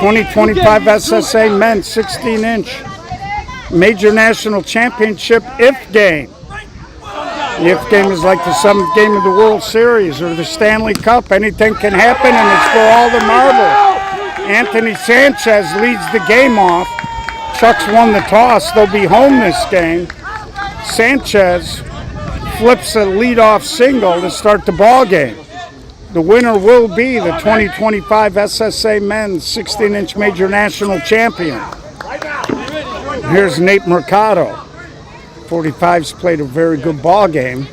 2025 SSA Men's 16-inch Major National Championship IF game. The IF game is like the 7th game of the World Series or the Stanley Cup. Anything can happen, and it's for all the marbles. Anthony Sanchez leads the game off. Chuck's won the toss. They'll be home this game. Sanchez flips a leadoff single to start the ball game. The winner will be the 2025 SSA Men's 16-inch Major National Champion. Here's Nate Mercado. 45's played a very good ball game.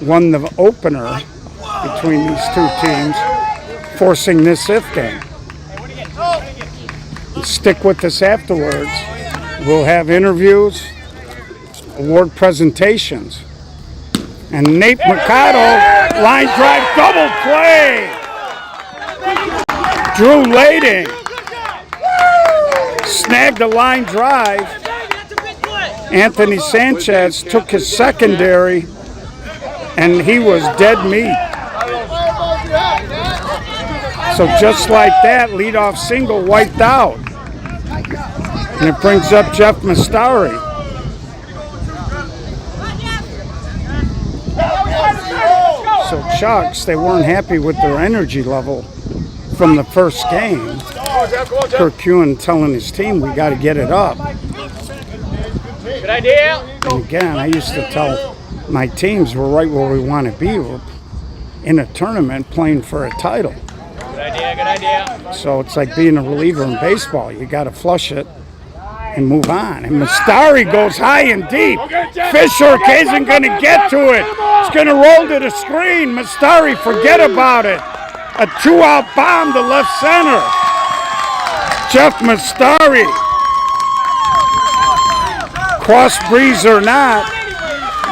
Won the opener between these two teams, forcing this IF game. Stick with us afterwards. We'll have interviews, award presentations. And Nate Mercado, line drive, double play. Drew Lading snagged a line drive. Anthony Sanchez took his secondary, and he was dead meat. So just like that, leadoff single wiped out. And it brings up Jeff Mastari. So Chucks, they weren't happy with their energy level from the first game. Kirk Ewan telling his team, we got to get it up. Good idea. And again, I used to tell my teams we're right where we want to be. We're in a tournament playing for a title. Good idea, good idea. So it's like being a reliever in baseball. You got to flush it and move on. And Mastari goes high and deep. Fisher isn't going to get to it. It's going to roll to the screen. Mastari, forget about it. A 2-out bomb to left center. Jeff Mastari. Cross breeze or not,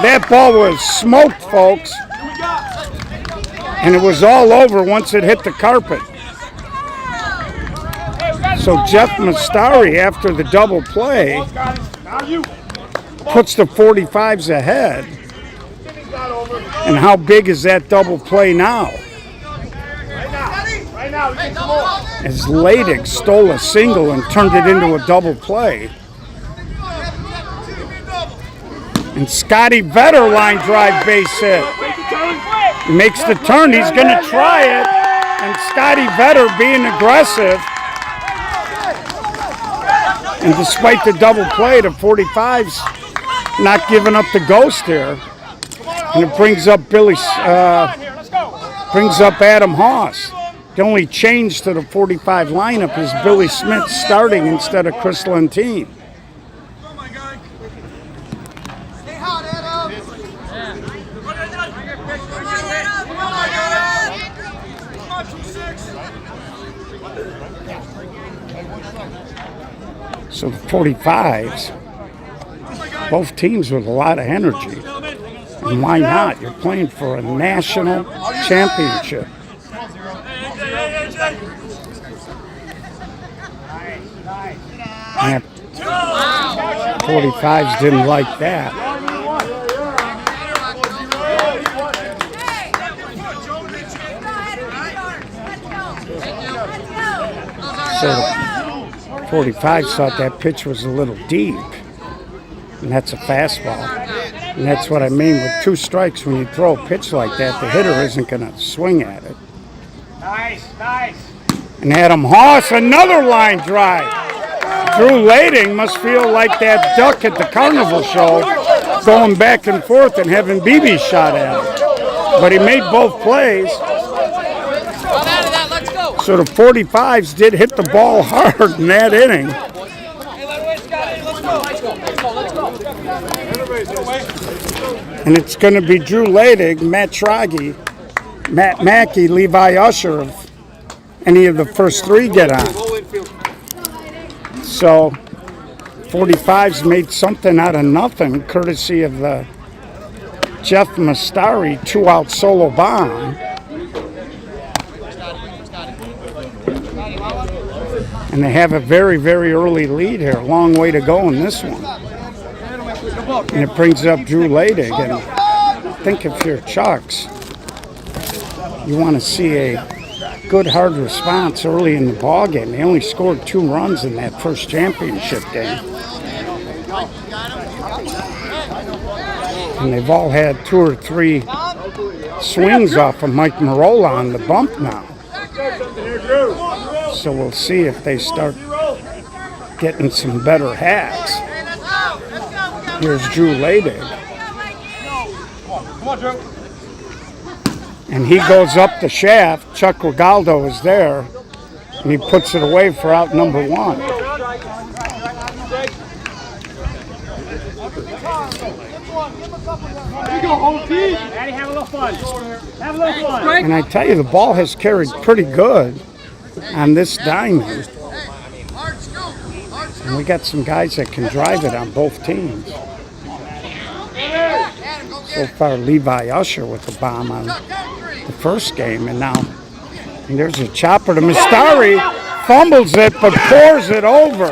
that ball was smoked, folks. And it was all over once it hit the carpet. So Jeff Mastari, after the double play, puts the 45's ahead. And how big is that double play now? As Lading stole a single and turned it into a double play. And Scotty Vetter line drive base hit. Makes the turn. He's going to try it. And Scotty Vetter being aggressive. And despite the double play, the 45's not giving up the ghost here. And it brings up Adam Haas. The only change to the 45 lineup is Billy Smith starting instead of Chris Lentine. So the 45's, both teams with a lot of energy. And why not? You're playing for a national championship. And 45's didn't like that. So 45's thought that pitch was a little deep, and that's a fastball. And that's what I mean with 2 strikes. When you throw a pitch like that, the hitter isn't going to swing at it. Nice, nice. And Adam Haas, another line drive. Drew Lading must feel like that duck at the carnival show, going back and forth and having BB shot at him. But he made both plays. So the 45's did hit the ball hard in that inning. And it's going to be Drew Lading, Matt Traggy, Matt Mackey, Levi Usher, if any of the first 3 get on. So 45's made something out of nothing, courtesy of the Jeff Mastari 2-out solo bomb. And they have a very, very early lead here. A long way to go in this one. And it brings up Drew Lading. And I think if you're Chucks, you want to see a good hard response early in the ball game. They only scored 2 runs in that first championship game. And they've all had 2 or 3 swings off of Mike Marola on the bump now. So we'll see if they start getting some better hacks. Here's Drew Ladig. Come on, Drew. And he goes up the shaft. Chuck Regaldo is there. And he puts it away for out number 1. Daddy, have a little fun. Have a little fun. And I tell you, the ball has carried pretty good on this diamond. And we got some guys that can drive it on both teams. So far, Levi Usher with the bomb on the first game. And now there's a chopper to Mastari. Fumbles it, but pours it over.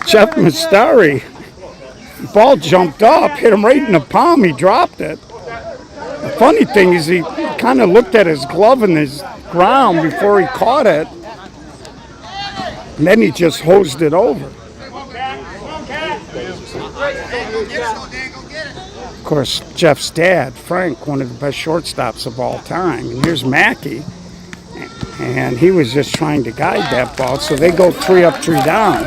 Jeff Mastari. Ball jumped up, hit him right in the palm. He dropped it. The funny thing is he kind of looked at his glove in his ground before he caught it. And then he just hosed it over. Of course, Jeff's dad, Frank, one of the best shortstops of all time. And here's Mackey. And he was just trying to guide that ball. So they go 3 up, 3 down.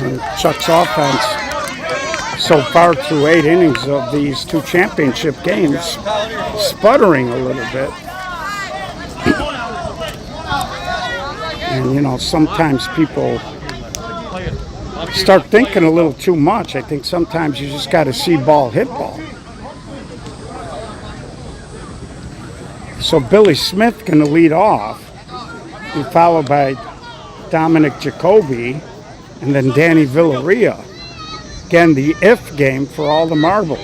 And Chuck's offense so far through 8 innings of these 2 championship games, sputtering a little bit. And, you know, sometimes people start thinking a little too much. I think sometimes you just got to see ball, hit ball. So Billy Smith going to lead off, and followed by Dominic Jacoby, and then Danny Villarreal. Again, the if game for all the marbles.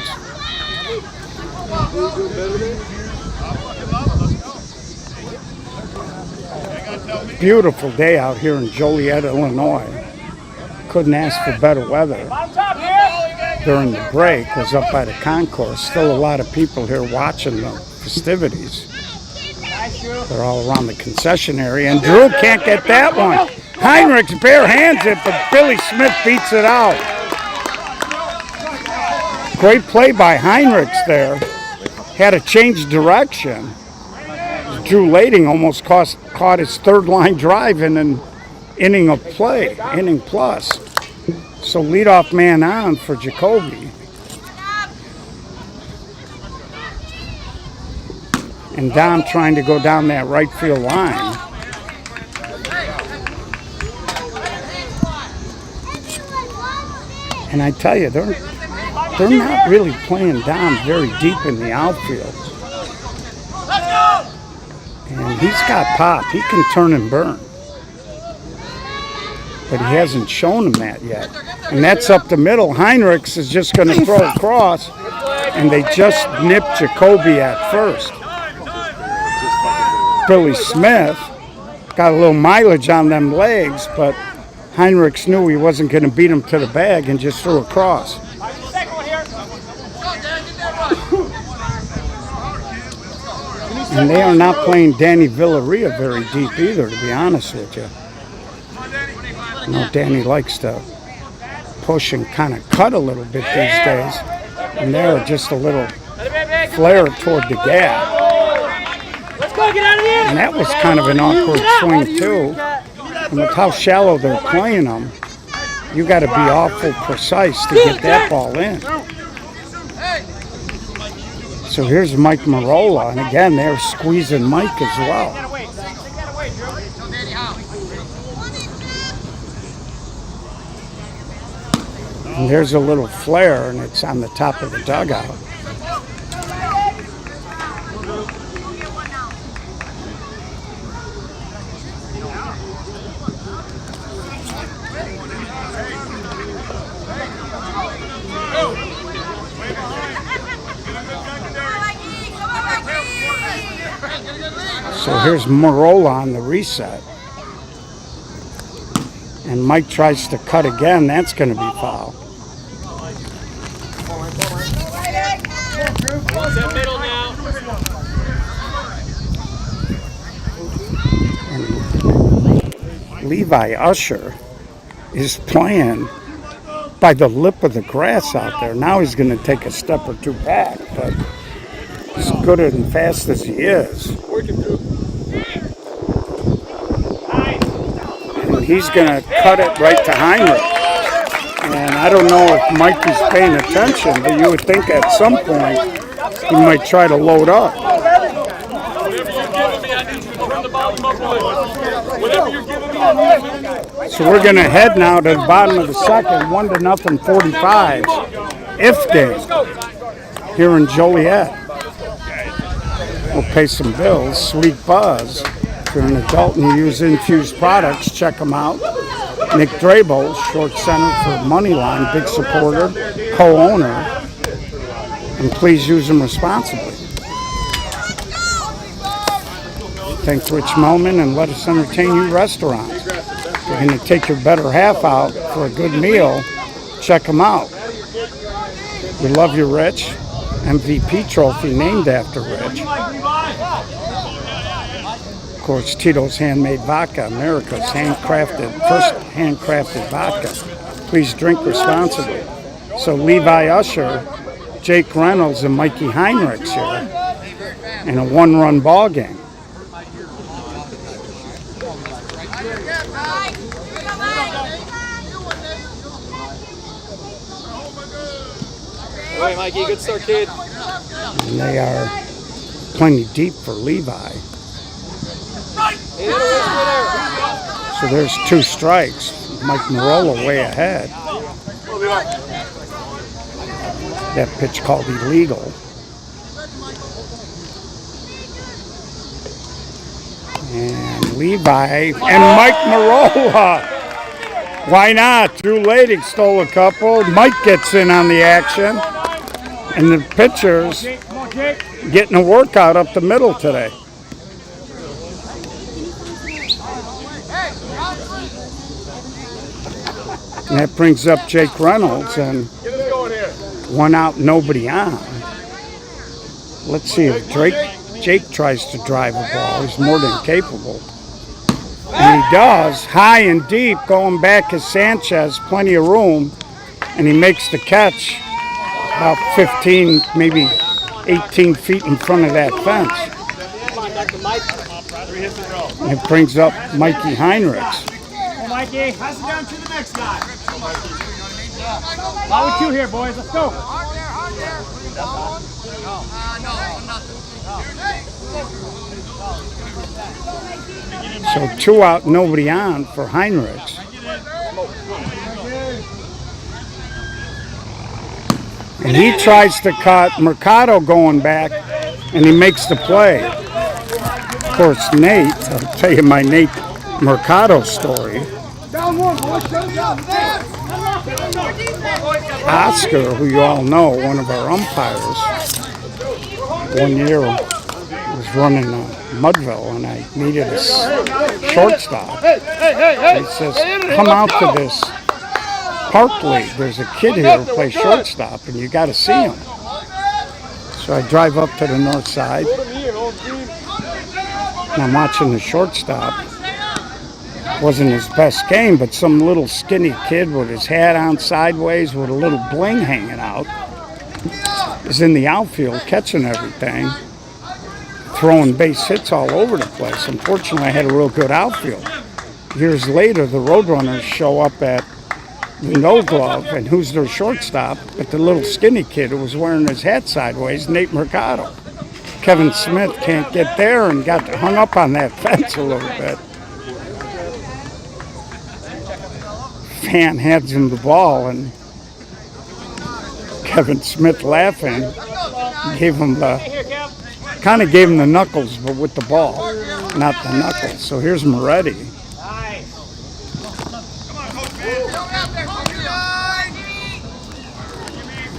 Beautiful day out here in Joliet, Illinois. Couldn't ask for better weather. During the break, was up by the concourse. Still a lot of people here watching the festivities. They're all around the concession area, and Drew can't get that one. Heinrichs bare hands it, but Billy Smith beats it out. Great play by Heinrichs there. Had to change direction. Drew Lading almost caught his 3rd line drive in an inning of play, inning plus. So leadoff man on for Jacoby. And Dom trying to go down that right field line. And I tell you, they're not really playing Dom very deep in the outfield. And he's got pop. He can turn and burn. But he hasn't shown him that yet. And that's up the middle. Heinrichs is just going to throw across. And they just nipped Jacoby at first. Billy Smith got a little mileage on them legs, but Heinrichs knew he wasn't going to beat him to the bag and just threw across. And they are not playing Danny Villarreal very deep either, to be honest with you. You know, Danny likes to push and kind of cut a little bit these days. And they're just a little flare toward the gap. And that was kind of an awkward swing too. And with how shallow they're playing them, you got to be awful precise to get that ball in. So here's Mike Marola, and again they're squeezing Mike as well. And there's a little flare, and it's on the top of the dugout. So here's Marola on the reset. And Mike tries to cut again. That's going to be foul. Set middle now. Levi Usher is playing by the lip of the grass out there. Now he's going to take a step or two back, but as good and fast as he is. And he's going to cut it right to Heinrich. And I don't know if Mikey's paying attention, but you would think at some point he might try to load up. So we're going to head now to the bottom of the second, 1-0 45's if game here in Joliet. We'll pay some bills. Sweet Buzz. If you're an adult and you use infused products, check them out. Nick Drabo, short center for Moneyline, big supporter, co-owner, and please use them responsibly. Thank Rich Melman and Let Us Entertain You restaurants. If you're going to take your better half out for a good meal, check them out. We love you, Rich. MVP trophy named after Rich. Of course, Tito's Handmade Vodka, America's first handcrafted vodka. Please drink responsibly. So Levi Usher, Jake Reynolds, and Mikey Heinrichs here in a one-run ball game. Hey, Mikey, good start, kid. And they are plenty deep for Levi. So there's 2 strikes. Mike Marola way ahead. That pitch called illegal. And Levi and Mike Marola. Why not? Drew Lading stole a couple. Mike gets in on the action. And the pitchers getting a workout up the middle today. And that brings up Jake Reynolds, and 1 out, nobody on. Let's see if Jake tries to drive a ball. He's more than capable. And he does. High and deep, going back is Sanchez, plenty of room. And he makes the catch about 15, maybe 18 feet in front of that fence. And it brings up Mikey Heinrichs. Mikey, pass it down to the next guy. How with 2 here, boys? Let's go. So 2 out, nobody on for Heinrichs. And he tries to cut Mercado going back, and he makes the play. Of course, Nate, I'll tell you my Nate Mercado story. Oscar, who you all know, one of our umpires, one year was running Mudville, and I needed a shortstop. He says, come out to this park league. There's a kid here who plays shortstop, and you got to see him. So I drive up to the north side, and I'm watching the shortstop. Wasn't his best game, but some little skinny kid with his hat on sideways with a little bling hanging out is in the outfield catching everything, throwing base hits all over the place. Unfortunately, I had a real good outfield. Years later, the Roadrunners show up at the No Glove, and who's their shortstop? But the little skinny kid who was wearing his hat sideways, Nate Mercado. Kevin Smith can't get there and got hung up on that fence a little bit. Fan hands him the ball, and Kevin Smith, laughing, gave him the knuckles, but with the ball, not the knuckles. So here's Moretti.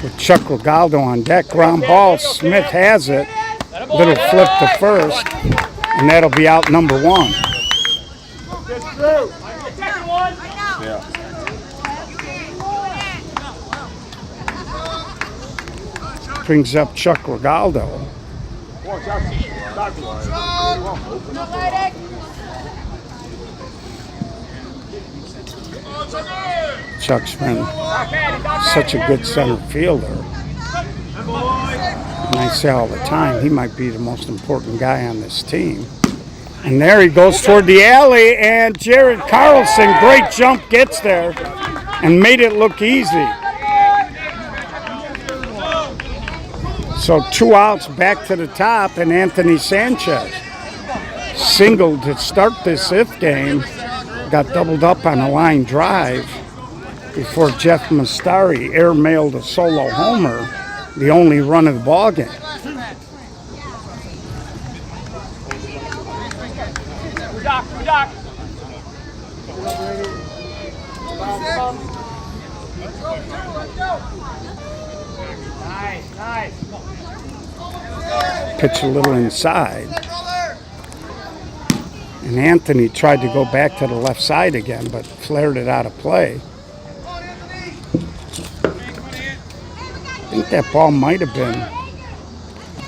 With Chuck Regaldo on deck, ground ball. Smith has it. Little flip to first, and that'll be out number 1. Brings up Chuck Regaldo. Chuck's been such a good center fielder. And I say all the time, he might be the most important guy on this team. And there he goes toward the alley, and Jared Carlson, great jump, gets there and made it look easy. So 2 outs, back to the top, and Anthony Sanchez singled to start this fifth game. Got doubled up on a line drive before Jeff Mastari airmailed a solo homer, the only run of the ball game. Doc. Nice. Pitch a little inside. And Anthony tried to go back to the left side again, but flared it out of play. I think that ball might have been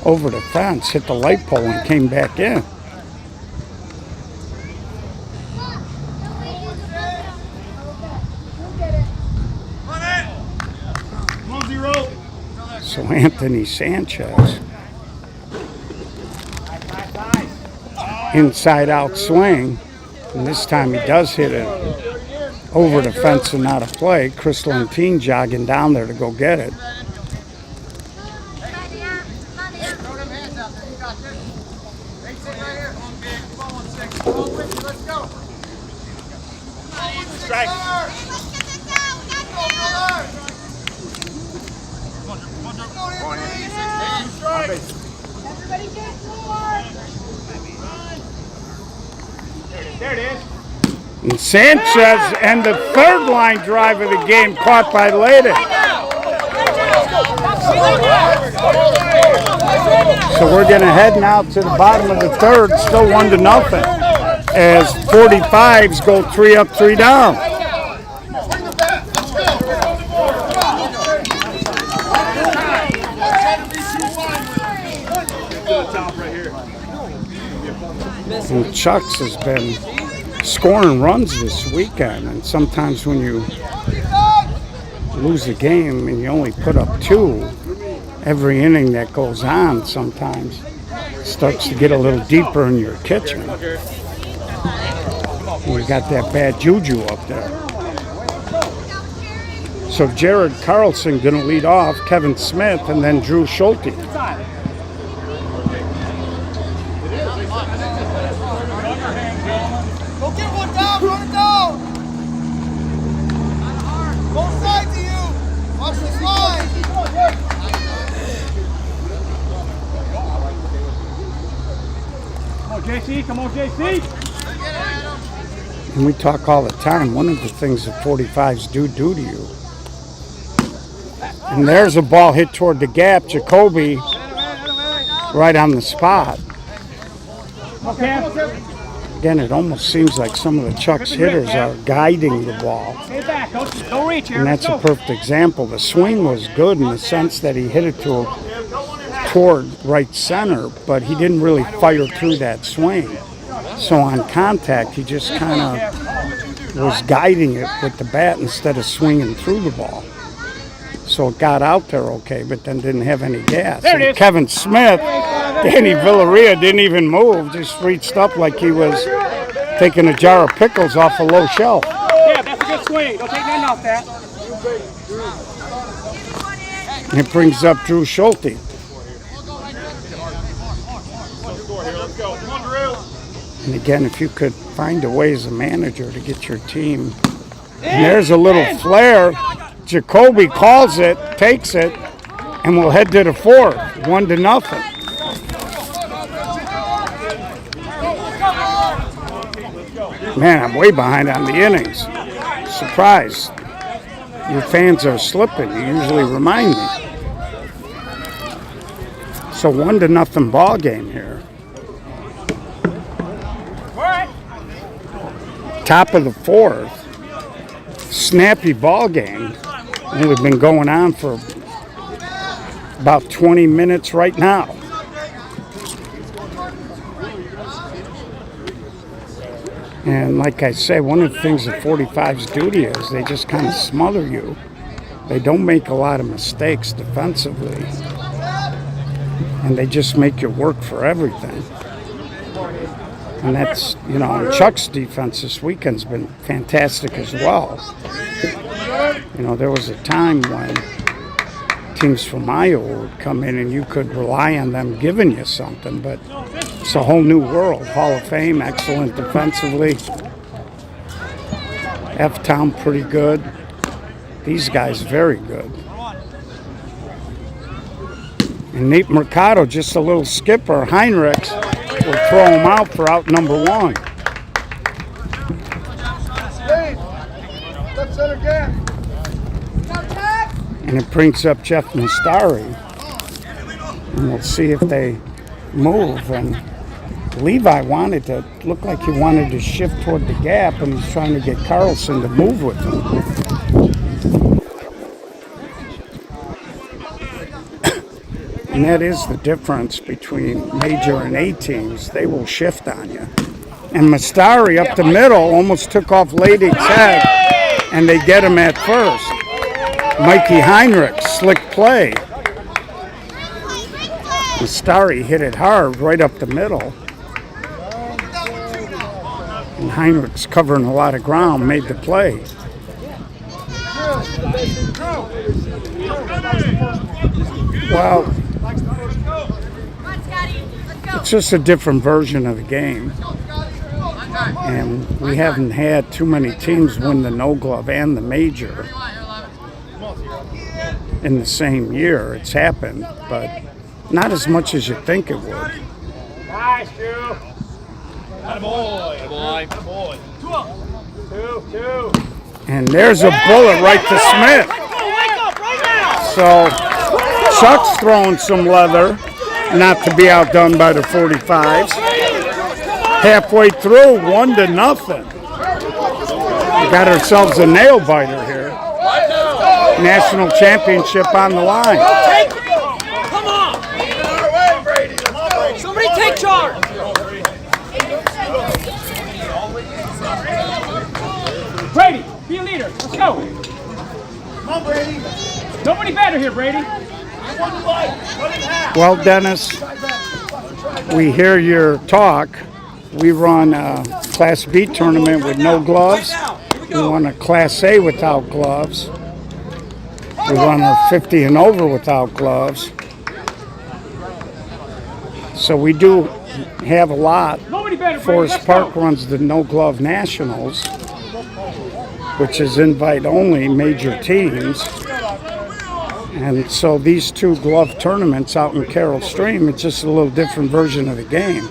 over the fence, hit the light pole, and came back in. So Anthony Sanchez, inside out swing, and this time he does hit it over the fence and out of play. Chris Lentine jogging down there to go get it. There it is. And Sanchez and the third line drive of the game caught by Leydig. So we're going to head now to the bottom of the third, still 1-0, as 45's go 3 up, 3 down. And Chuck's has been scoring runs this weekend, and sometimes when you lose a game and you only put up 2, every inning that goes on sometimes starts to get a little deeper in your kitchen. We got that bad juju up there. So Jared Carlson going to lead off, Kevin Smith, and then Drew Schulte. Come on, JC. And we talk all the time, one of the things that 45's do to you. And there's a ball hit toward the gap. Jacoby right on the spot. Okay. Again, it almost seems like some of the Chuck's hitters are guiding the ball. Stay back. Don't reach here. And that's a perfect example. The swing was good in the sense that he hit it toward right center, but he didn't really fire through that swing. So on contact, he just kind of was guiding it with the bat instead of swinging through the ball. So it got out there okay, but then didn't have any gas. There it is. Kevin Smith, Danny Villarreal didn't even move, just reached up like he was taking a jar of pickles off a low shelf. Yeah, that's a good swing. Don't take nothing off that. And it brings up Drew Schulte. And again, if you could find a way as a manager to get your team. And there's a little flare. Jacoby calls it, takes it, and we'll head to the fourth, 1-0. Man, I'm way behind on the innings. Surprised. Your fans are slipping. You usually remind me. So 1-0 ball game here. Top of the fourth. Snappy ball game. And we've been going on for about 20 minutes right now. And like I say, one of the things that 45's duty is they just kind of smother you. They don't make a lot of mistakes defensively. And they just make you work for everything. And that's, you know, Chuck's defense this weekend's been fantastic as well. You know, there was a time when teams from Iowa would come in and you could rely on them giving you something, but it's a whole new world. Hall of Fame, excellent defensively. F-Town pretty good. These guys very good. And Nate Mercado, just a little skipper. Heinrichs will throw him out for out number 1. And it brings up Jeff Mastari. And we'll see if they move. And Levi wanted to, look like he wanted to shift toward the gap, and he's trying to get Carlson to move with him. And that is the difference between major and A teams. They will shift on you. And Mastari up the middle almost took off Ladig's head, and they get him at first. Mikey Heinrich, slick play. Mastari hit it hard right up the middle. And Heinrich's covering a lot of ground, made the play. Well, it's just a different version of the game. And we haven't had too many teams win the no glove and the major in the same year. It's happened, but not as much as you think it would. Nice, Drew. Boy. 2. And there's a bullet right to Smith. So Chuck's throwing some leather, not to be outdone by the 45's. Halfway through, 1-0. We got ourselves a nail biter here. National championship on the line. Come on! Somebody take charge! Brady, be a leader. Let's go. Come on, Brady. Nobody better here, Brady. Well, Dennis, we hear your talk. We run a Class B tournament with no gloves. We run a Class A without gloves. We run our 50 and over without gloves. So we do have a lot. Nobody better, Brady. Forest Let's Park go. runs the no glove nationals, which is invite only major teams. And so these 2 glove tournaments out in Carroll Stream, it's just a little different version of the game.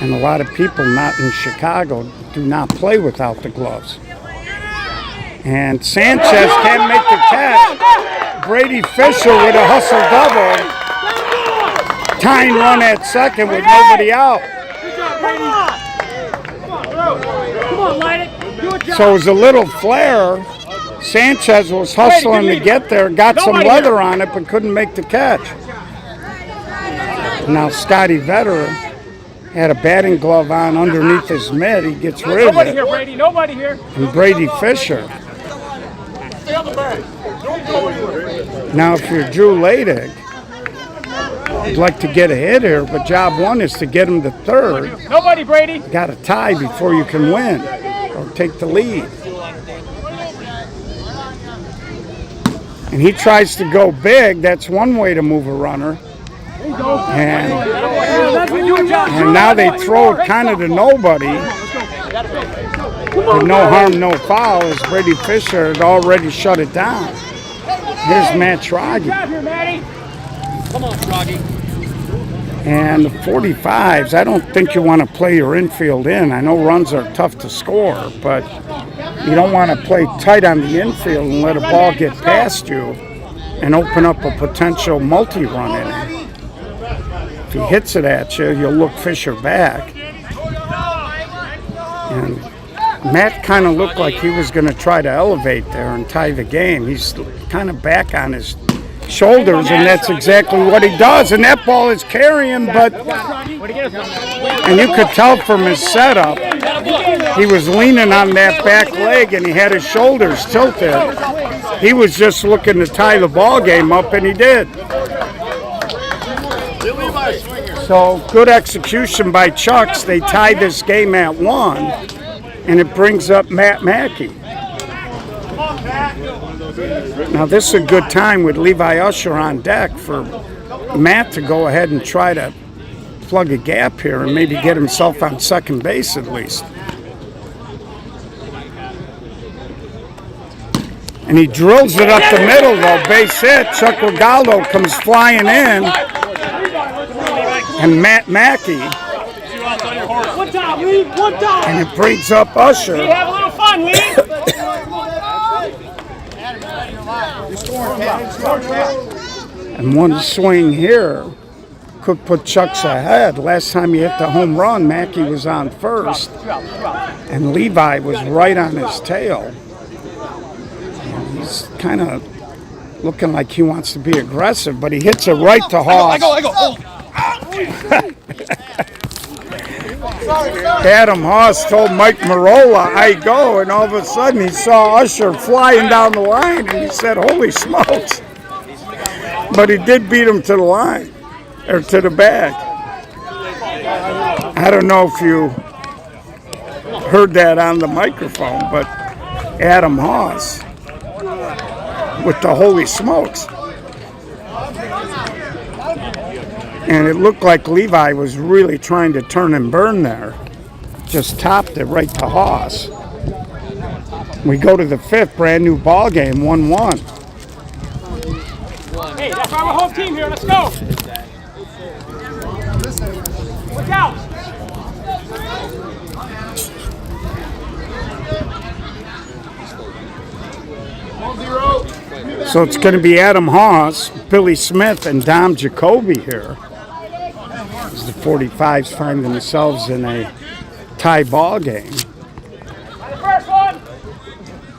And a lot of people not in Chicago do not play without the gloves. And Sanchez can't make the catch. Brady Fisher with a hustle double. Tying run at second with nobody out. Come on, light it. Do a job. So it was a little flare. Sanchez was hustling to get there, got some leather on it, but couldn't make the catch. Now Scotty Vetter had a batting glove on underneath his mitt. He gets rid of Nobody here, it. Brady. Nobody here. And Brady Fisher. Now if you're Drew Ladig, you'd like to get a hit here, but job 1 is to get him to third. Nobody, Brady. Got to tie before you can win or take the lead. And he tries to go big. That's one way to move a runner. And now they throw it kind of to nobody. With no harm, no foul, as Brady Fisher had already shut it down. Here's Matt Schrage. Come on, Froggy. And the 45's, I don't think you want to play your infield in. I know runs are tough to score, but you don't want to play tight on the infield and let a ball get past you and open up a potential multi-run inning. If he hits it at you, you'll look Fisher back. And Matt kind of looked like he was going to try to elevate there and tie the game. He's kind of back on his shoulders, and that's exactly what he does. And that ball is carrying, but and you could tell from his setup, he was leaning on that back leg, and he had his shoulders tilted. He was just looking to tie the ball game up, and he did. So good execution by Chucks. They tie this game at 1, and it brings up Matt Mackey. Now this is a good time with Levi Usher on deck for Matt to go ahead and try to plug a gap here and maybe get himself on second base at least. And he drills it up the middle though, base hit. Chuck Regaldo comes flying in. And Matt Mackey. And it brings up Usher. Have a little fun, Lee. And one swing here could put Chucks ahead. Last time he hit the home run, Mackey was on first. And Levi was right on his tail. And he's kind of looking like he wants to be aggressive, but he hits it right to Hoss. I go. Oh. Adam Hoss told Mike Marola, I go, and all of a sudden he saw Usher flying down the line, and he said, holy smokes. But he did beat him to the line, or to the bag. I don't know if you heard that on the microphone, but Adam Hoss with the holy smokes. And it looked like Levi was really trying to turn and burn there. Just topped it right to Hoss. We go to the 5th, brand new ball game, 1-1. Hey, that's our home team here. Let's go. Look out. So it's going to be Adam Hoss, Billy Smith, and Dom Jacoby here. As the 45's find themselves in a tie ball game. First one.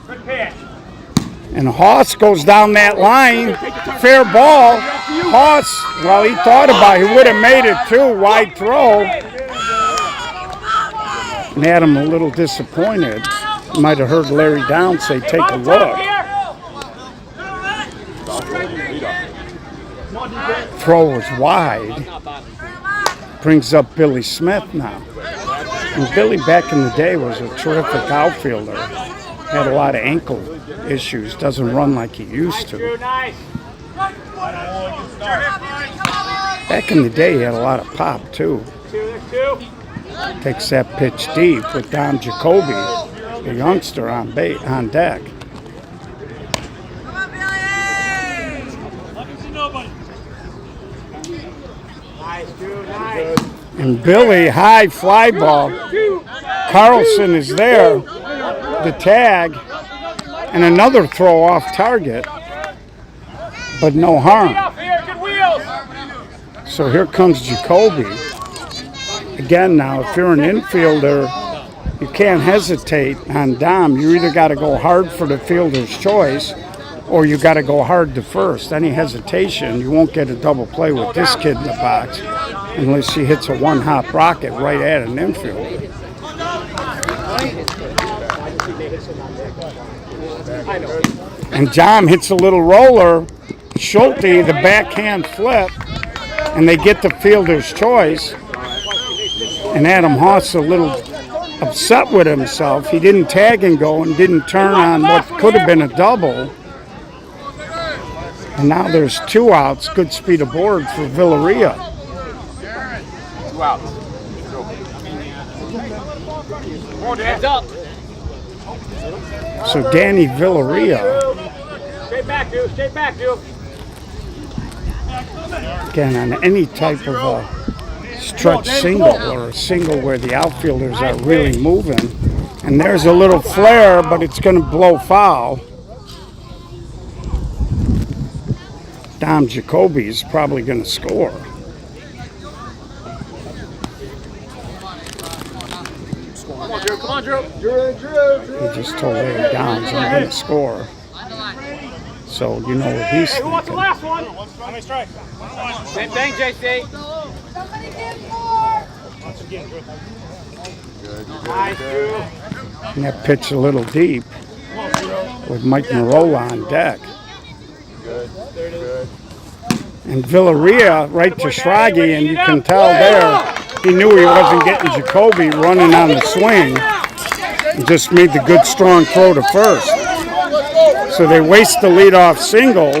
Good pitch. And Hoss goes down that line. Fair ball. Hoss, well, he thought about it. He would have made it too. Wide throw. And Adam a little disappointed. Might have heard Larry Down say, take a look. Throw was wide. Brings up Billy Smith now. And Billy back in the day was a terrific outfielder. Had a lot of ankle issues. Doesn't run like he used to. Back in the day, he had a lot of pop too. Takes that pitch deep with Dom Jacoby, the youngster on deck. And Billy, high fly ball. Carlson is there, the tag, and another throw off target, but no harm. So here comes Jacoby. Again now, if you're an infielder, you can't hesitate on Dom. You either got to go hard for the fielder's choice, or you got to go hard to first. Any hesitation, you won't get a double play with this kid in the box unless he hits a one-hop rocket right at an infielder. And John hits a little roller. Schulte, the backhand flip, and they get the fielder's choice. And Adam Hoss a little upset with himself. He didn't tag and go and didn't turn on what could have been a double. And now there's 2 outs. Good speed aboard for Villarreal. 2 outs. Hands up. So Danny Villarreal. Straight back, dude. Straight back, dude. Again, on any type of a stretch single or a single where the outfielders are really moving. And there's a little flare, but it's going to blow foul. Dom Jacoby is probably going to score. Come on, Drew. He just told Larry Downs, I'm going to score. So so you know what he's Hey, who wants the thinking. last one? How many strikes? Same thing, JC. Nice, Drew. And that pitch a little deep with Mike Marola on deck. And Villarreal right to Shraggy, and you can tell there he knew he wasn't getting Jacoby running on the swing. And just made the good strong throw to first. So they waste the leadoff single.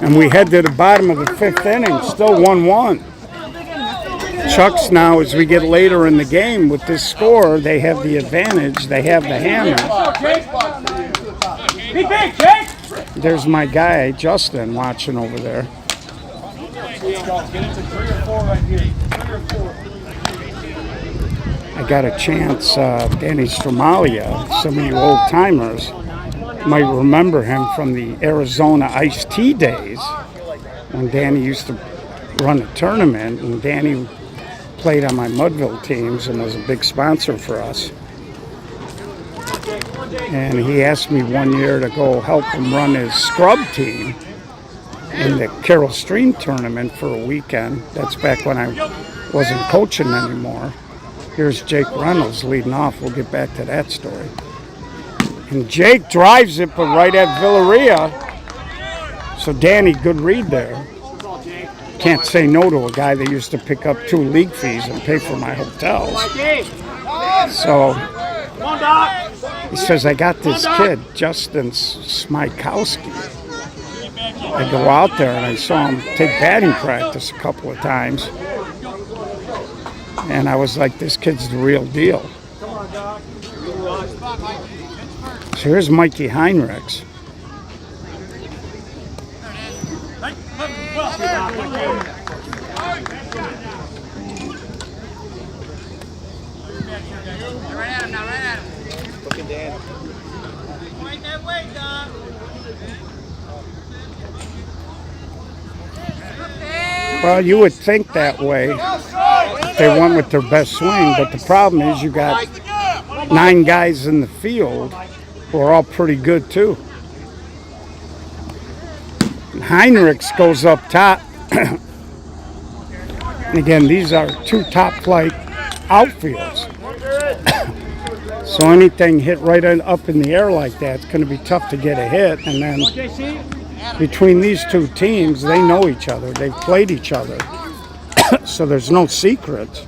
And we head to the bottom of the 5th inning, still 1-1. Chucks now, as we get later in the game with this score, they have the advantage. They have the hammer. Be big, Jake! There's my guy, Justin, watching over there. I got a chance, Danny Stromalia, some of you old timers might remember him from the Arizona Iced Tea days when Danny used to run a tournament, and Danny played on my Mudville teams and was a big sponsor for us. And he asked me one year to go help him run his scrub team in the Carroll Stream tournament for a weekend. That's back when I wasn't coaching anymore. Here's Jake Reynolds leading off. We'll get back to that story. And Jake drives it, but right at Villarreal. So Danny, good read there. Can't say no to a guy that used to pick up 2 league fees and pay for my hotels. So he says, I got this kid, Justin Smykowski. I go out there and I saw him take batting practice a couple of times. And I was like, this kid's the real deal. So here's Mikey Heinrichs. Well, you would think that way if they went with their best swing, but the problem is you got 9 guys in the field who are all pretty good too. Heinrichs goes up top. And again, these are 2 top-flight outfields. So anything hit right up in the air like that, it's going to be tough to get a hit. And then between these 2 teams, they know each other. They've played each other. So there's no secrets.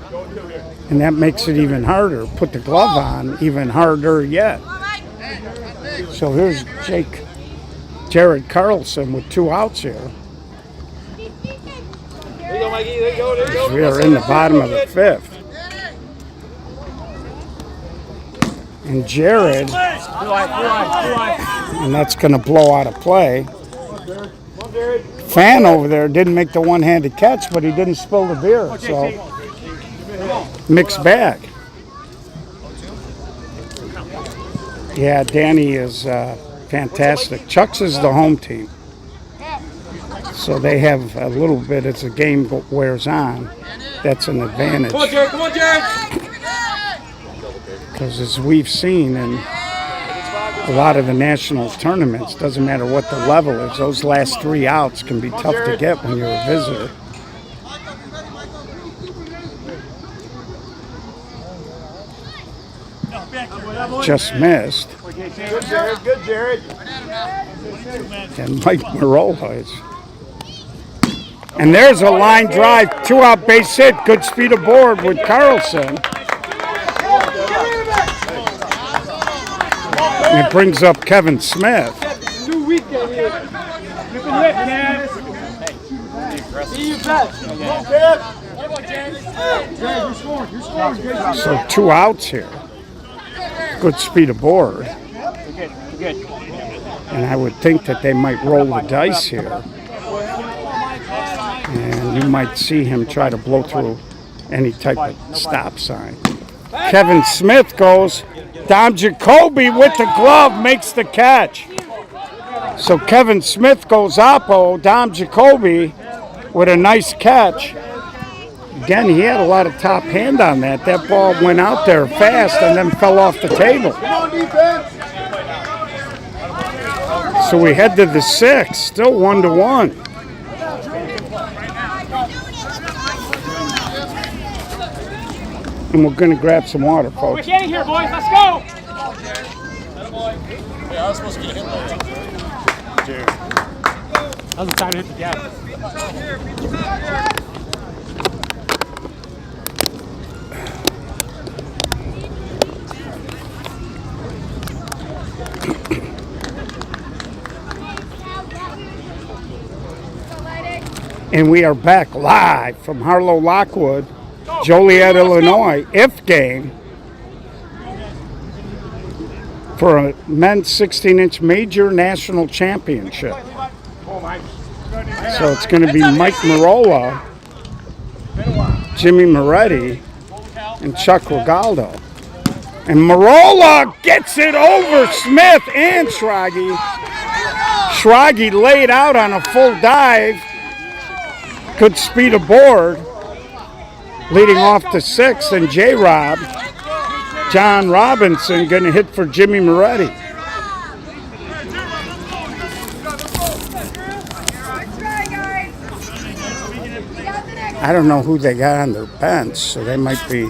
And that makes it even harder. Put the glove on, even harder yet. So here's Jared Carlson with 2 outs here. There you go, Mikey. There you go. There you go. We are in the bottom of the 5th. And Jared, and that's going to blow out of play. Fan over there didn't make the one-handed catch, but he didn't spill the beer, so mixed bag. Yeah, Danny is fantastic. Chuck's is the home team. So they have a little bit as the game wears on. That's an advantage. Come on, Jared. Come on, Jared. Because as we've seen in a lot of the national tournaments, doesn't matter what the level is, those last 3 outs can be tough to get when you're a visitor. Just missed. Good, Jared. Good, Jared. And Mike Marola is. And there's a line drive, 2-out base hit, good speed aboard with Carlson. And it brings up Kevin Smith. So 2 outs here. Good speed aboard. And I would think that they might roll the dice here. And you might see him try to blow through any type of stop sign. Kevin Smith goes. Dom Jacoby with the glove makes the catch. So Kevin Smith goes oppo. Dom Jacoby with a nice catch. Again, he had a lot of top hand on that. That ball went out there fast and then fell off the table. So we head to the 6th, still 1-1. And we're going to grab some water, We're folks. getting here, boys. Let's go. Yeah, I was supposed to get him later. That was the time to hit the gas. And we are back live from Harlow Lockwood, Joliet, Illinois, if game for a men's 16-inch major national championship. So it's going to be Mike Marola, Jimmy Moretti, and Chuck Regaldo. And Marola gets it over Smith and Schrage. Schrage laid out on a full dive. Good speed aboard. Leading off to 6th, and J-Rob, John Robinson, going to hit for Jimmy Moretti. I don't know who they got on their bench, so they might be.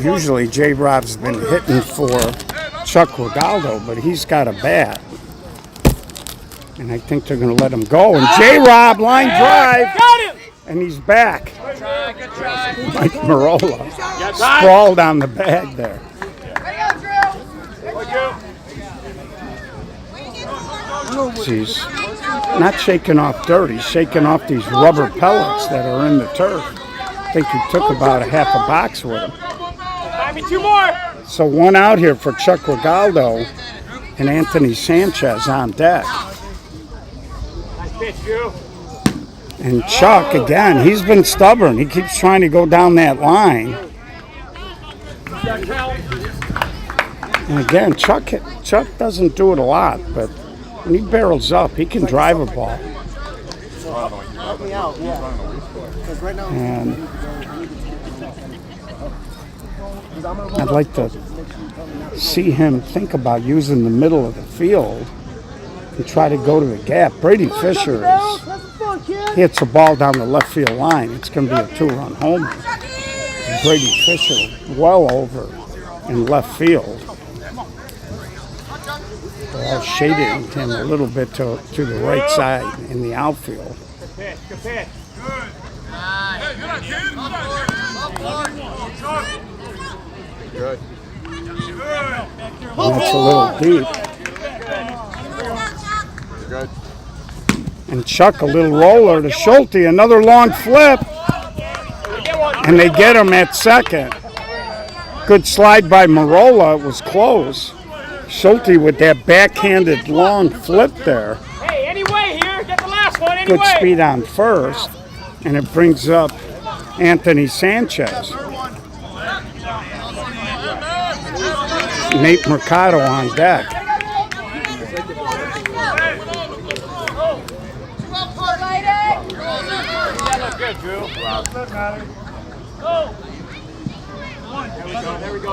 Usually J-Rob's been hitting for Chuck Regaldo, but he's got a bat. And I think they're going to let him go. And J-Rob, line drive, and he's back. Mike Marola sprawled on the bag there. He's not shaking off dirt. He's shaking off these rubber pellets that are in the turf. I think he took about a half a box with him. Two more. So one out here for Chuck Regaldo and Anthony Sanchez on deck. Nice pitch, Drew. And Chuck, again, he's been stubborn. He keeps trying to go down that line. And again, Chuck doesn't do it a lot, but when he barrels up, he can drive a ball. And I'd like to see him think about using the middle of the field and try to go to the gap. Brady Fisher hits a ball down the left field line. It's going to be a 2-run homer. Brady Fisher well over in left field. They're all shading him a little bit to the right side in the outfield. Good pitch, good pitch. Good. And that's a little deep. Good. And Chuck, a little roller to Schulte, another long flip. And they get him at second. Good slide by Marola. It was close. Schulte with that backhanded long flip there. Hey, anyway here, get the last one anyway. Good speed on first. And it brings up Anthony Sanchez. Nate Mercado on deck.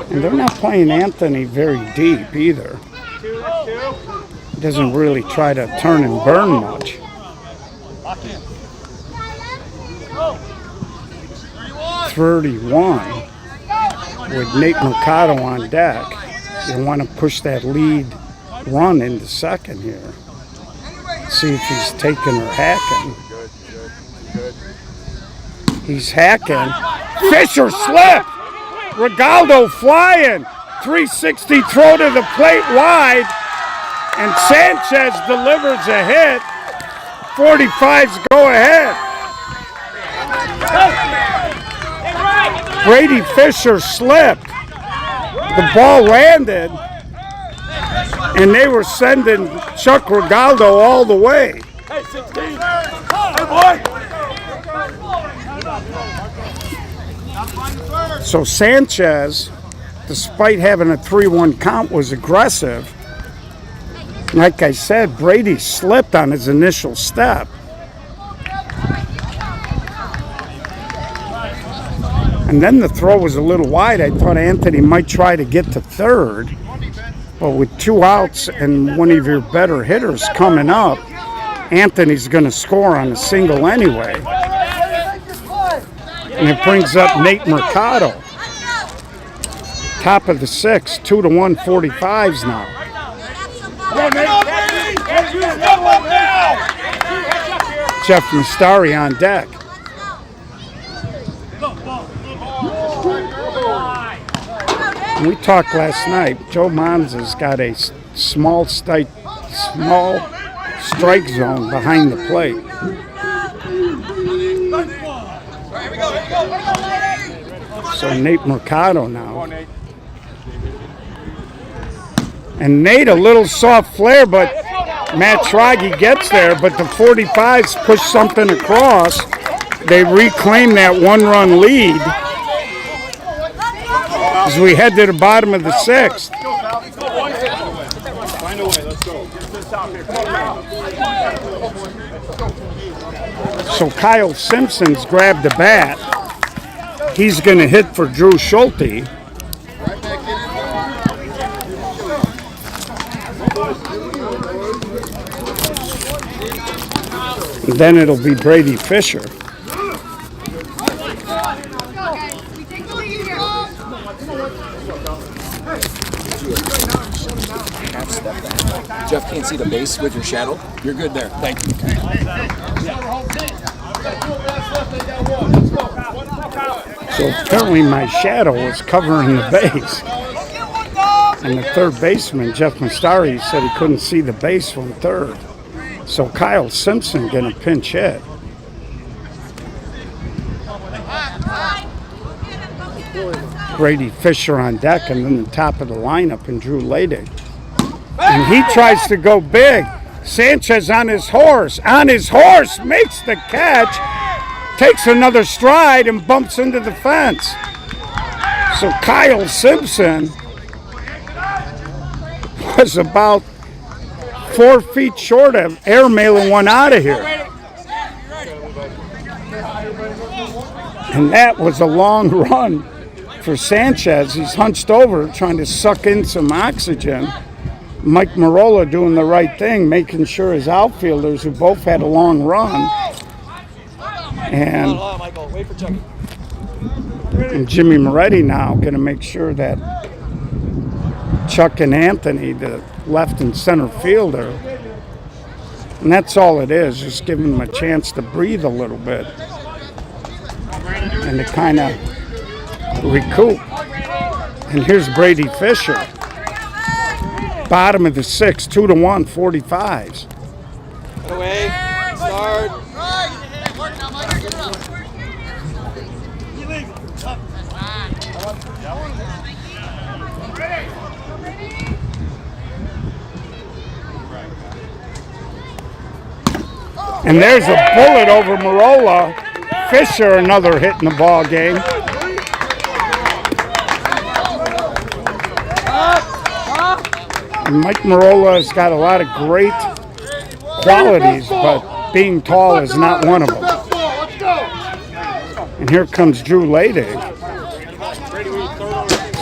And they're not playing Anthony very deep either. He doesn't really try to turn and burn much. 31 with Nate Mercado on deck. You want to push that lead run into second here. See if he's taking or hacking. He's hacking. Fisher slip. Regaldo flying. 360 throw to the plate wide. And Sanchez delivers a hit. 45's go ahead. Brady Fisher slipped. The ball landed. And they were sending Chuck Regaldo all the way. Hey, 16. Hey, boy. So Sanchez, despite having a 3-1 count, was aggressive. Like I said, Brady slipped on his initial step. And then the throw was a little wide. I thought Anthony might try to get to third. But with 2 outs and one of your better hitters coming up, Anthony's going to score on a single anyway. And it brings up Nate Mercado. Top of the 6th, 2-1 45's now. Jeff Mastari on deck. We talked last night. Joe Monza's got a small strike zone behind the plate. So Nate Mercado now. And Nate, a little soft flare, but Matt Schrage gets there. But the 45's push something across. They reclaim that 1-run lead as we head to the bottom of the 6th. So Kyle Simpson's grabbed the bat. He's going to hit for Drew Schulte. And then it'll be Brady Fisher. Jeff can't see the base with your shadow. You're good there. Thank you. So apparently my shadow was covering the base. And the third baseman, Jeff Mastari, said he couldn't see the base from third. So Kyle Simpson going to pinch hit. Brady Fisher on deck, and then the top of the lineup, and Drew Leydig. And he tries to go big. Sanchez on his horse. Makes the catch. Takes another stride and bumps into the fence. So Kyle Simpson was about 4 feet short of airmailing one out of here. And that was a long run for Sanchez. He's hunched over trying to suck in some oxygen. Mike Marola doing the right thing, making sure his outfielders, who both had a long run, and Jimmy Moretti now going to make sure that Chuck and Anthony, the left and center fielder, and that's all it is, just giving them a chance to breathe a little bit and to kind of recoup. And here's Brady Fisher. Bottom of the 6th, 2-1, 45's. Away. Start. And there's a bullet over Marola. Fisher, another hit in the ball game. And Mike Marola has got a lot of great qualities, but being tall is not one of them. And here comes Drew Leydig.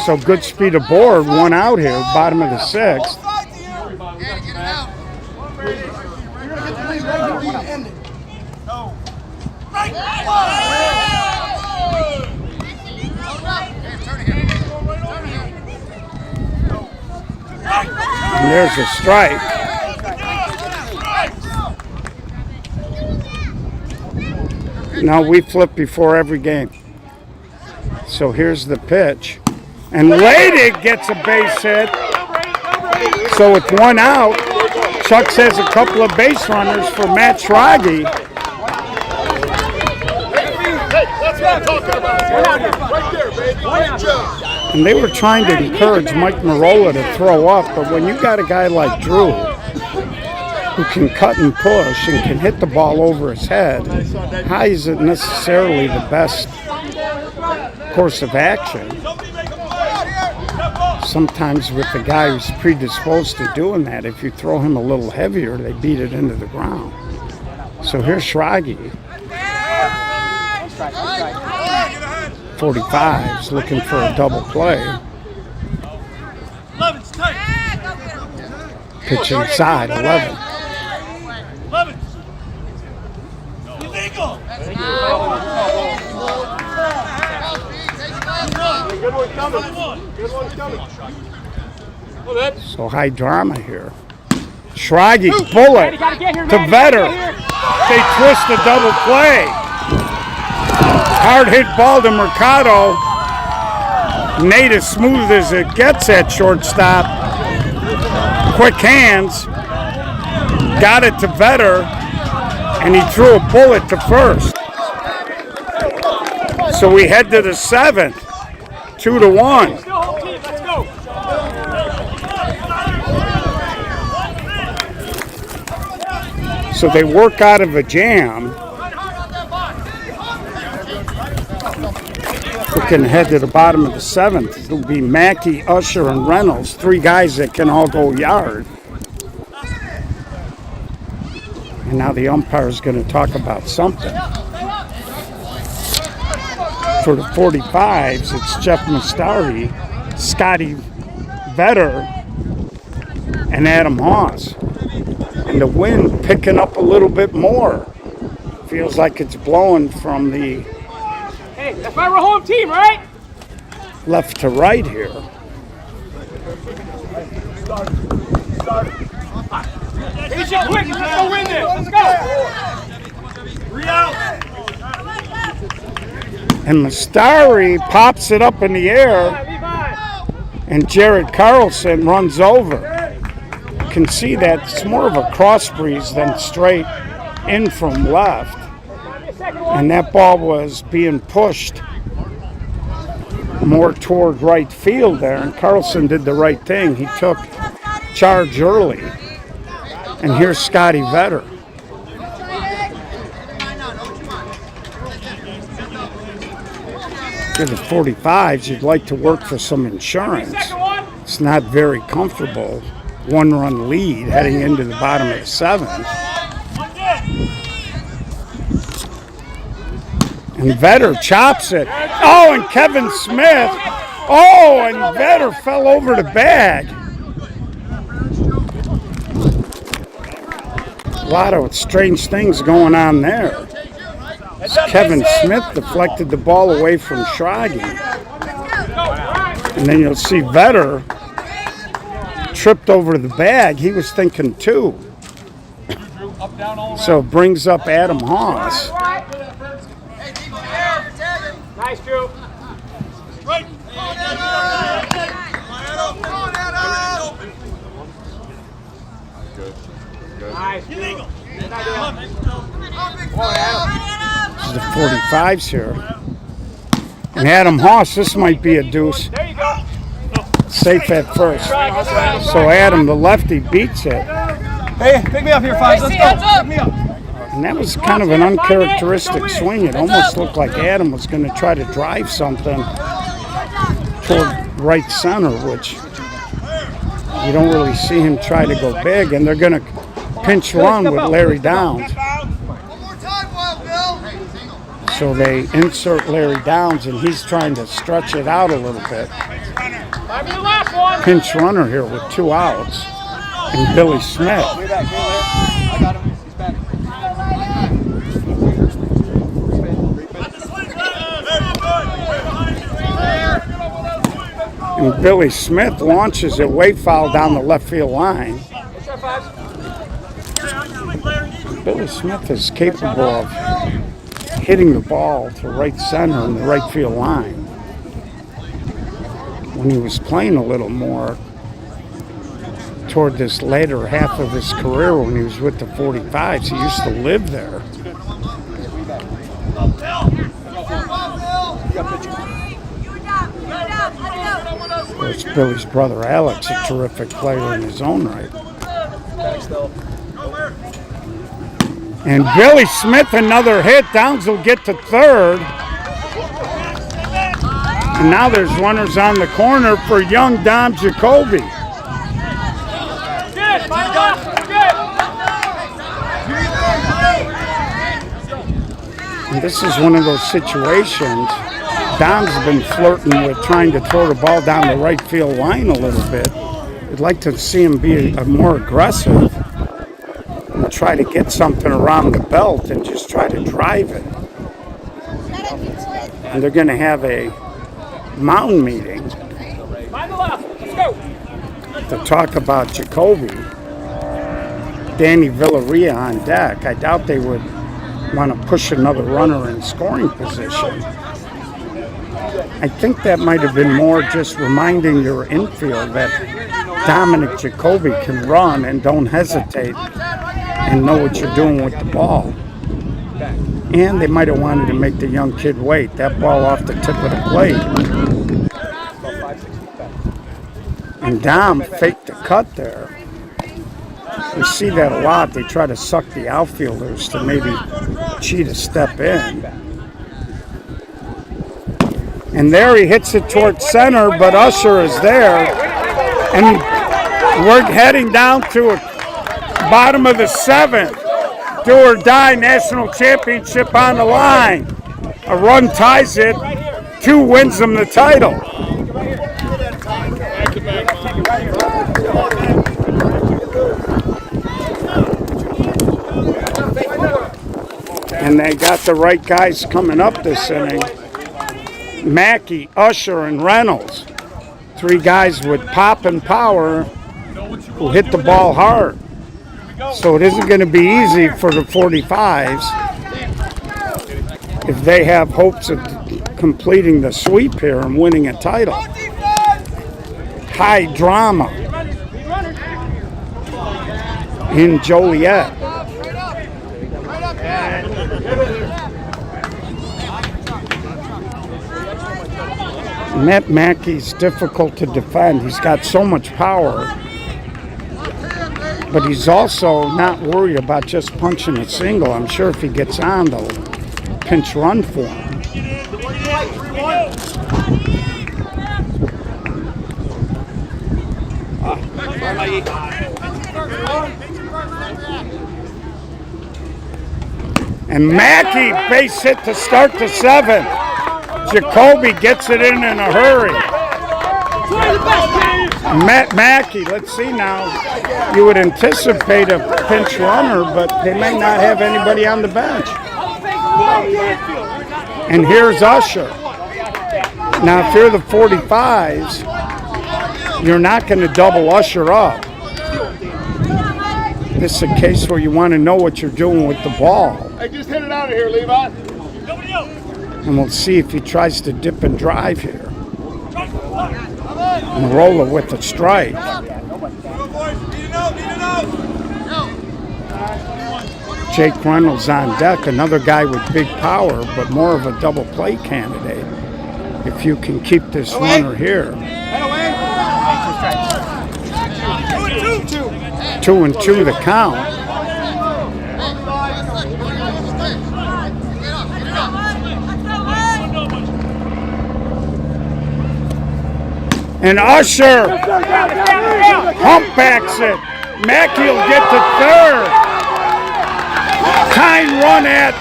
So good speed aboard, 1 out here, bottom of the 6th. And there's a strike. Now we flip before every game. So here's the pitch. And Leydig gets a base hit. So with 1 out, Chuck has a couple of base runners for Matt Schrage. And they were trying to encourage Mike Marola to throw up, but when you got a guy like Drew who can cut and push and can hit the ball over his head, high isn't necessarily the best course of action. Sometimes with the guy who's predisposed to doing that, if you throw him a little heavier, they beat it into the ground. So here's Schrage. 45's looking for a double play. Pitch inside, 11. So high drama here. Schrage, bullet to Vetter. They twist the double play. Hard hit ball to Mercado. Nate as smooth as it gets at shortstop. Quick hands. Got it to Vetter. And he threw a bullet to first. So we head to the 7th. 2-1. So they work out of a jam. Looking ahead to the bottom of the 7th. It'll be Mackey, Usher, and Reynolds. 3 guys that can all go yard. And now the umpire is going to talk about something. For the 45's, it's Jeff Mastari, Scotty Vetter, and Adam Haas. And the wind picking up a little bit more. Feels like it's blowing from the Hey, that's why we're a home team, right? left to right here. Finish it quick, let's go win this. Let's go. And Mastari pops it up in the air, and Jared Carlson runs over. You can see that it's more of a cross breeze than straight in from left. And that ball was being pushed more toward right field there, and Carlson did the right thing. He took charge early. And here's Scotty Vetter. For the 45's, you'd like to work for some insurance. It's not very comfortable. 1-run lead heading into the bottom of the 7th. And Vetter chops it. Oh, and Kevin Smith. Oh, and Vetter fell over the bag. A lot of strange things going on there. Kevin Smith deflected the ball away from Schrage. And then you'll see Vetter tripped over the bag. He was thinking too. So it brings up Adam Haas. Nice, Drew. Nice. This is the 45's here. And Adam Haas, this might be a deuce. There you go. Safe at first. So Adam, the lefty, beats it. Hey, pick me up here, Fives. Let's go. Pick me up. And that was kind of an uncharacteristic swing. It almost looked like Adam was going to try to drive something toward right center, which you don't really see him try to go big. And they're going to pinch run with Larry Downs. So they insert Larry Downs, and he's trying to stretch it out a little bit. Pinch runner here with 2 outs. And Billy Smith. Way back. I got him. He's back. And Billy Smith launches it way foul down the left field line. Billy Smith is capable of hitting the ball to right center in the right field line. When he was playing a little more toward this later half of his career when he was with the 45's, he used to live there. It's Billy's brother Alex, a terrific player in his own right. And Billy Smith, another hit. Downs will get to third. And now there's runners on the corner for young Dom Jacoby. And this is one of those situations. Dom's been flirting with trying to throw the ball down the right field line a little bit. I'd like to see him be more aggressive and try to get something around the belt and just try to drive it. And they're going to have a mountain meeting to talk about Jacoby. Danny Villarreal on deck. I doubt they would want to push another runner in scoring position. I think that might have been more just reminding your infield that Dominic Jacoby can run and don't hesitate and know what you're doing with the ball. And they might have wanted to make the young kid wait. That ball off the tip of the plate. And Dom faked the cut there. We see that a lot. They try to suck the outfielders to maybe cheat a step in. And there he hits it towards center, but Usher is there. And we're heading down to a bottom of the 7th. Do or die national championship on the line. A run ties it. 2 wins them the title. And they got the right guys coming up this inning. Mackey, Usher, and Reynolds. 3 guys with pop and power who hit the ball hard. So it isn't going to be easy for the 45's if they have hopes of completing the sweep here and winning a title. High drama in Joliet. Matt Mackey's difficult to defend. He's got so much power, but he's also not worried about just punching a single. I'm sure if he gets on, they'll pinch run for him. And Mackey base hit to start the 7th. Jacoby gets it in a hurry. Matt Mackey, let's see now. You would anticipate a pinch runner, but they may not have anybody on the bench. And here's Usher. Now, if you're the 45's, you're not going to double Usher up. This is a case where you want to know what you're doing with the ball. Hey, just hit it out of here, Levi. And we'll see if he tries to dip and drive here. And roll it with a strike. Jake Reynolds on deck, another guy with big power, but more of a double play candidate. If you can keep this runner here. 2-2 the count. And Usher humpbacks it. Mackey will get to 3rd. Tying run at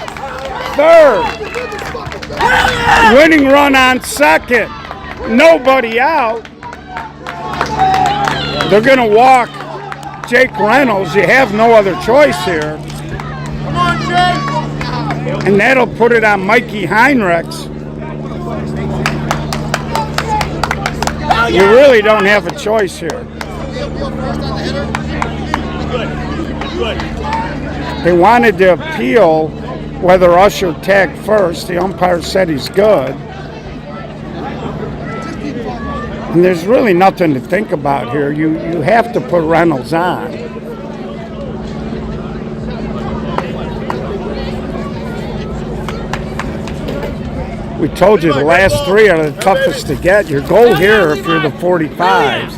3rd. Winning run on 2nd. Nobody out. They're going to walk Jake Reynolds. You have no other choice here. Come on, Jake. And that'll put it on Mikey Heinrichs. You really don't have a choice here. They wanted to appeal whether Usher tagged first. The umpire said he's good. And there's really nothing to think about here. You have to put Reynolds on. We told you the last 3 are the toughest to get. Your goal here, if you're the 45's,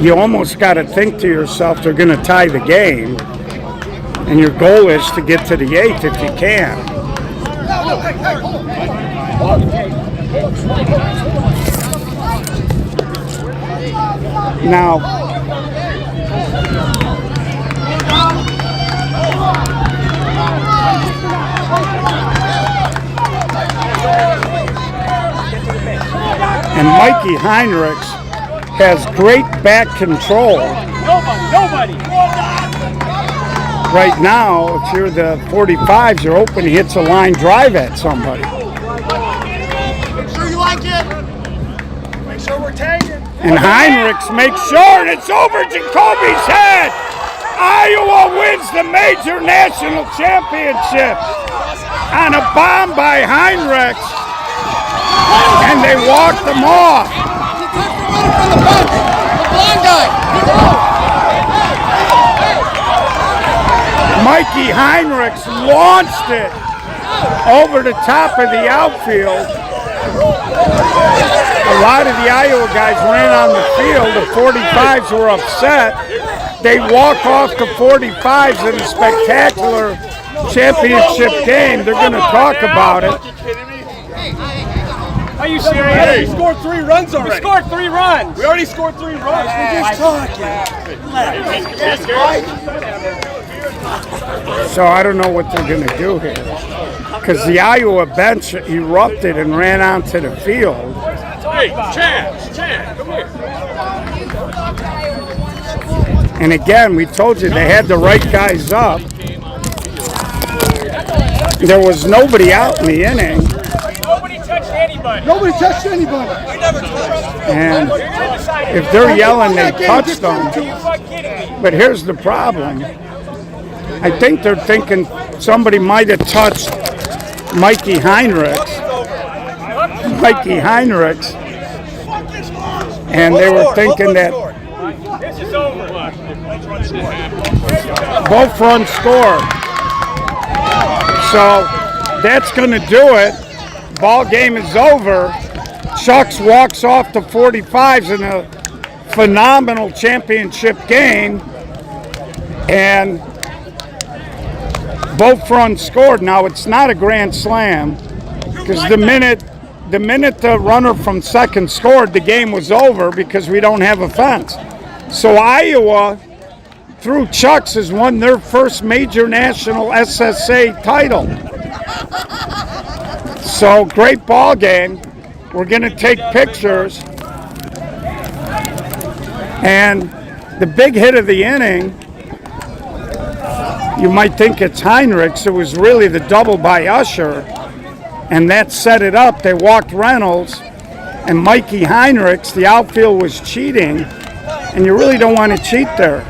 you almost got to think to yourself they're going to tie the game. And your goal is to get to the 8th if you can. Now, and Mikey Heinrichs has great back control. Nobody. Right now, if you're the 45's, you're open, he hits a line drive at somebody. Make sure you like it. Make sure we're tagging. And Heinrichs makes sure, and it's over Jacoby's head. Iowa wins the major national championship on a bomb by Heinrichs, and they walked them off. Mikey Heinrichs launched it over the top of the outfield. A lot of the Iowa guys ran on the field. The 45's were upset. They walk off the 45's in a spectacular championship game. They're going to talk about it. Are you serious? We scored 3 runs already. We scored 3 runs. We already scored 3 runs. We're just talking. So I don't know what they're going to do here, because the Iowa bench erupted and ran onto the field. Hey, Chad, come here. And again, we told you they had the right guys up. There was nobody out in the inning. Nobody touched anybody. Nobody touched anybody. And if they're yelling they touched them, Are you fucking kidding me? but here's the problem. I think they're thinking somebody might have touched Mikey Heinrichs. And they were thinking that This is over. both runs scored. So that's going to do it. Ball game is over. Chucks walks off the 45's in a phenomenal championship game, and both runs scored. Now it's not a grand slam, because the minute the runner from second scored, the game was over because we don't have a fence. So Iowa, through Chucks, has won their first major national SSA title. So great ball game. We're going to take pictures. And the big hit of the inning, you might think it's Heinrichs. It was really the double by Usher, and that set it up. They walked Reynolds, and Mikey Heinrichs, the outfield was cheating, and you really don't want to cheat there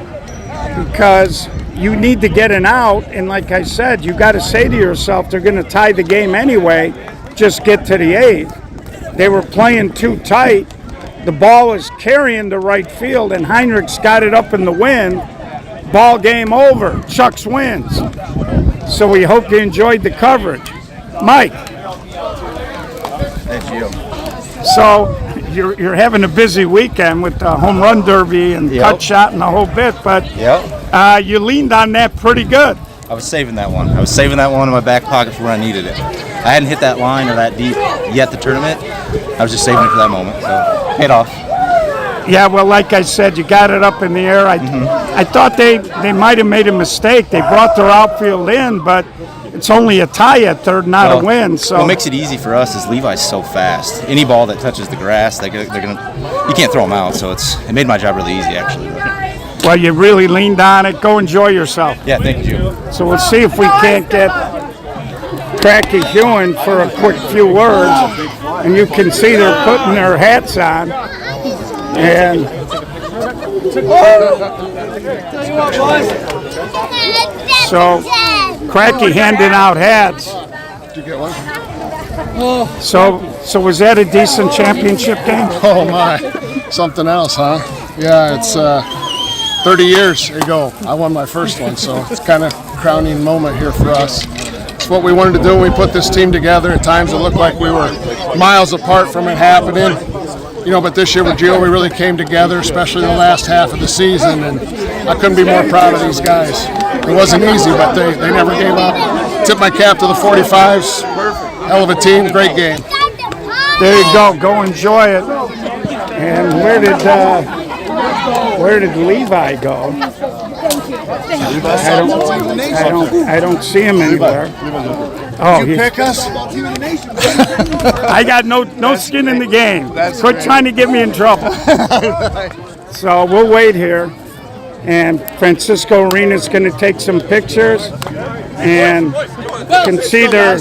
because you need to get an out, and like I said, you got to say to yourself, they're going to tie the game anyway, just get to the 8th. They were playing too tight. The ball was carrying to right field, and Heinrichs got it up in the wind. Ball game over. Chucks wins. So we hope you enjoyed the coverage. Mike. Thank you. So you're having a busy weekend with the home run derby and cut shot and the whole bit, but you leaned on that pretty good. I was saving that one. I was saving that one in my back pocket for when I needed it. I hadn't hit that line or that deep yet the tournament. I was just saving it for that moment. So paid off. Yeah, well, like I said, you got it up in the air. I thought they might have made a mistake. They brought their outfield in, but it's only a tie at third, not a win. So what makes it easy for us is Levi's so fast. Any ball that touches the grass, they're gonna. You can't throw them out. So it made my job really easy, actually. Well, you really leaned on it. Go enjoy yourself. Yeah, thank you. So we'll see if we can't get Cracky Hewen for a quick few words. And you can see they're putting their hats on. And so Cracky handing out hats. Did you get one? So was that a decent championship game? Oh my, something else, huh? Yeah, it's 30 years ago. I won my first one, so it's kind of a crowning moment here for us. It's what we wanted to do when we put this team together. At times it looked like we were miles apart from it happening. You know, but this year with Gio, we really came together, especially the last half of the season, and I couldn't be more proud of these guys. It wasn't easy, but they never gave up. Tip my cap to the 45's. Hell of a team, great game. There you go. Go enjoy it. And where did Levi go? I don't see him anywhere. Oh, You pick us? I got no skin in the game. Quit trying to get me in trouble. So we'll wait here. And Francisco Arena's going to take some pictures. And you can see they're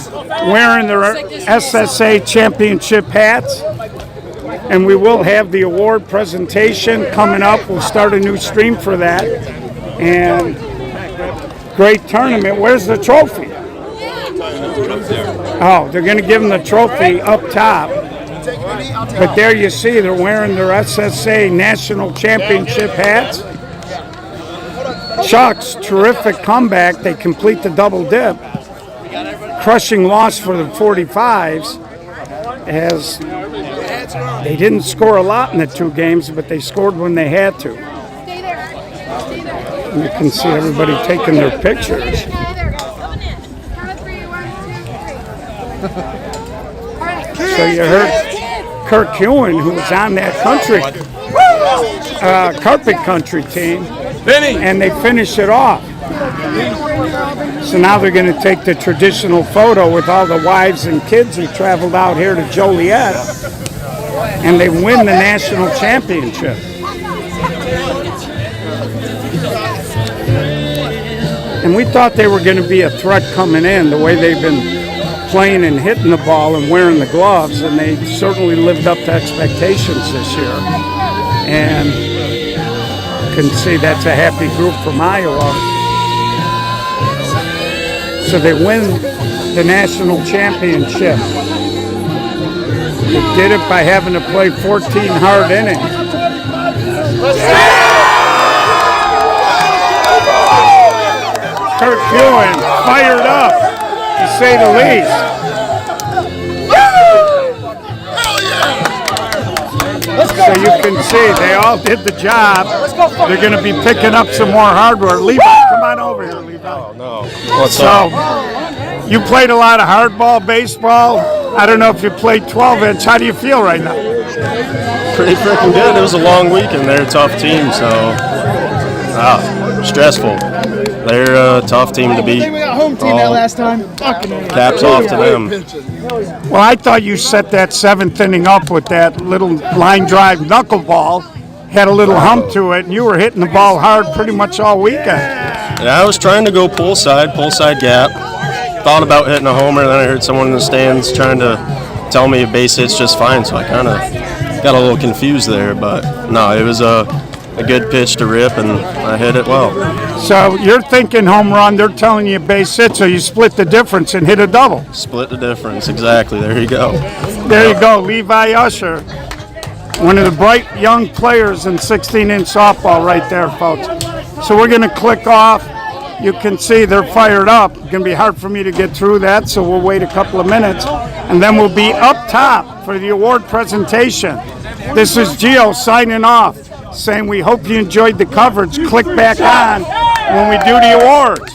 wearing their SSA championship hats. And we will have the award presentation coming up. We'll start a new stream for that. And great tournament. Where's the trophy? Oh, they're going to give them the trophy up top. But there you see, they're wearing their SSA National Championship hats. Chuck's terrific comeback. They complete the double dip. Crushing loss for the 45's as they didn't score a lot in the two games, but they scored when they had to. And you can see everybody taking their pictures. So you heard Kirk Ewan, who was on that carpet country team, and they finish it off. So now they're going to take the traditional photo with all the wives and kids who traveled out here to Joliet, and they win the national championship. And we thought they were going to be a threat coming in, the way they've been playing and hitting the ball and wearing the gloves, and they certainly lived up to expectations this year. And you can see that's a happy group from Iowa. So they win the national championship. They did it by having to play 14 hard innings. Kirk Ewan fired up, to say the least. So you can see they all did the job. They're going to be picking up some more hardware. Levi, come on over here, Levi. Oh, no. What's up? up? You played a lot of hardball, baseball. I don't know if you played 12-inch. How do you feel right now? Pretty freaking good. It was a long weekend. They're a tough team, so stressful. They're a tough team to beat. We got home team that last time. Caps off to them. Well, I thought you set that seventh inning up with that little line drive knuckleball. Had a little hump to it, and you were hitting the ball hard pretty much all weekend. Yeah, I was trying to go pull side gap. Thought about hitting a homer, then I heard someone in the stands trying to tell me a base hit's just fine, so I kind of got a little confused there. But no, it was a good pitch to rip, and I hit it well. So you're thinking home run, they're telling you base hit, so you split the difference and hit a double. Split the difference, exactly. There you go. There you go, Levi Usher. One of the bright young players in 16-inch softball right there, folks. So we're going to click off. You can see they're fired up. It's going to be hard for me to get through that, so we'll wait a couple of minutes. And then we'll be up top for the award presentation. This is Gio signing off, saying we hope you enjoyed the coverage. Click back on when we do the awards.